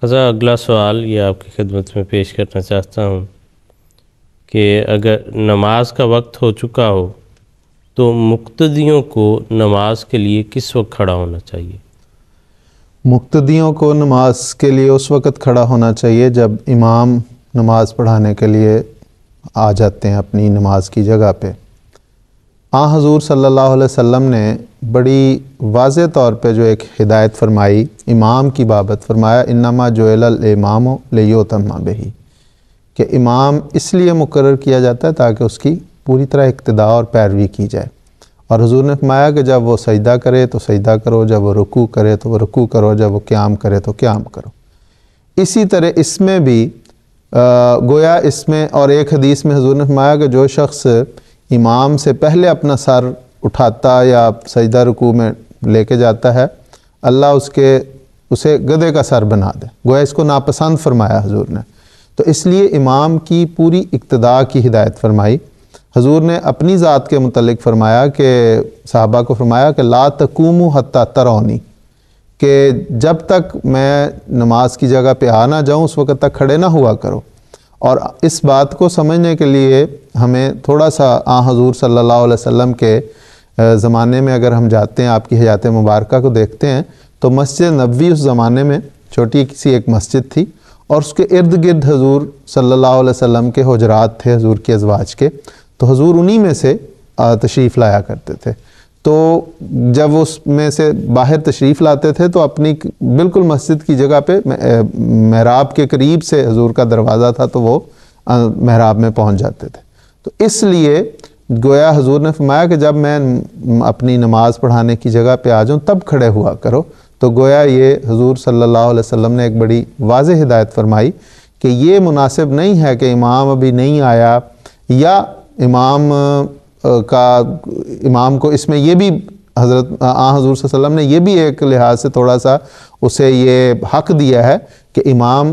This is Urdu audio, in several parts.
حضرت اگلا سوال یہ آپ کی خدمت میں پیش کرنا چاہتا ہوں کہ اگر نماز کا وقت ہو چکا ہو تو مقتدیوں کو نماز کے لیے کس وقت کھڑا ہونا چاہیے؟ مقتدیوں کو نماز کے لیے اس وقت کھڑا ہونا چاہیے جب امام نماز پڑھانے کے لیے آ جاتے ہیں اپنی نماز کی جگہ پہ۔ حضور صلی اللہ علیہ وسلم نے بڑی واضح طور پہ جو ایک ہدایت فرمائی امام کی بابت، فرمایا انما جعل الامام لیؤتم بہ، کہ امام اس لیے مقرر کیا جاتا ہے تاکہ اس کی پوری طرح اقتداء اور پیروی کی جائے۔ اور حضور نے فرمایا کہ جب وہ سجدہ کرے تو سجدہ کرو، جب وہ رکوع کرے تو وہ رکوع کرو، جب وہ قیام کرے تو قیام کرو۔ اسی طرح اس میں بھی گویا اس میں اور ایک حدیث میں حضور نے فرمایا کہ جو شخص امام سے پہلے اپنا سر اٹھاتا یا سجدہ رکوع میں لے کے جاتا ہے، اللہ اسے گدھے کا سر بنا دے، گویا اس کو ناپسند فرمایا حضور نے۔ تو اس لیے امام کی پوری اقتداء کی ہدایت فرمائی۔ حضور نے اپنی ذات کے متعلق فرمایا کہ صحابہ کو فرمایا کہ لا تقوموا حتی ترونی، کہ جب تک میں نماز کی جگہ پہ آ نہ جاؤں اس وقت تک کھڑے نہ ہوا کرو۔ اور اس بات کو سمجھنے کے لیے ہمیں تھوڑا سا حضور صلی اللہ علیہ وسلم کے زمانے میں اگر ہم جاتے ہیں، آپ کی حیات مبارکہ کو دیکھتے ہیں تو مسجد نبوی اس زمانے میں چھوٹی سی ایک مسجد تھی، اور اس کے ارد گرد حضور صلی اللہ علیہ وسلم کے حجرات تھے، حضور کے ازواج کے، تو حضور انہی میں سے تشریف لایا کرتے تھے۔ تو جب اس میں سے باہر تشریف لاتے تھے تو اپنی بالکل مسجد کی جگہ پہ محراب کے قریب سے حضور کا دروازہ تھا تو وہ محراب میں پہنچ جاتے تھے۔ تو اس لیے گویا حضور نے فرمایا کہ جب میں اپنی نماز پڑھانے کی جگہ پہ آ جاؤں تب کھڑے ہوا کرو۔ تو گویا یہ حضور صلی اللہ علیہ وسلم نے ایک بڑی واضح ہدایت فرمائی کہ یہ مناسب نہیں ہے کہ امام ابھی نہیں آیا، یا امام کو اس میں یہ بھی حضور صلی اللہ علیہ وسلم نے یہ بھی ایک لحاظ سے تھوڑا سا اسے یہ حق دیا ہے کہ امام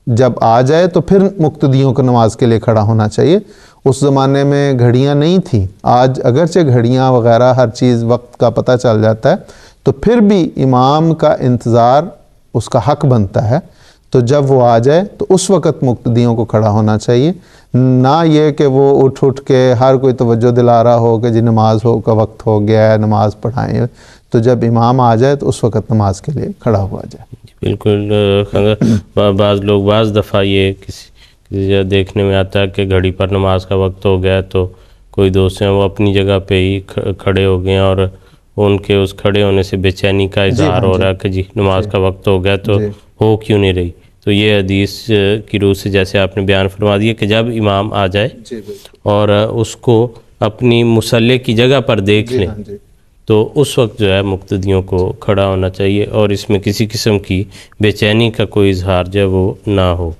جب آ جائے تو پھر مقتدیوں کو نماز کے لیے کھڑا ہونا چاہیے۔ اس زمانے میں گھڑیاں نہیں تھیں، آج اگرچہ گھڑیاں وغیرہ ہر چیز وقت کا پتہ چل جاتا ہے، تو پھر بھی امام کا انتظار اس کا حق بنتا ہے۔ تو جب وہ آ جائے تو اس وقت مقتدیوں کو کھڑا ہونا چاہیے، نہ یہ کہ وہ اٹھ کے ہر کوئی توجہ دلا رہا ہو کہ جی نماز کا وقت ہو گیا ہے نماز پڑھائیں۔ تو جب امام آ جائے تو اس وقت نماز کے لیے کھڑا ہوا جائے۔ بالکل، بعض لوگ بعض دفعہ یہ کسی دیکھنے میں آتا ہے کہ گھڑی پر نماز کا وقت ہو گیا تو کوئی دوست ہیں وہ اپنی جگہ پہ ہی کھڑے ہو گئے ہیں، اور ان کے اس کھڑے ہونے سے بے چینی کا اظہار ہو رہا ہے کہ جی نماز کا وقت ہو گیا تو ہو کیوں نہیں رہی۔ تو یہ حدیث کی روح سے جیسے آپ نے بیان فرما دیا کہ جب امام آ جائے اور اس کو اپنی مصلی کی جگہ پر دیکھ لیں تو اس وقت جو ہے مقتدیوں کو کھڑا ہونا چاہیے، اور اس میں کسی قسم کی بے چینی کا کوئی اظہار جو ہے وہ نہ ہو۔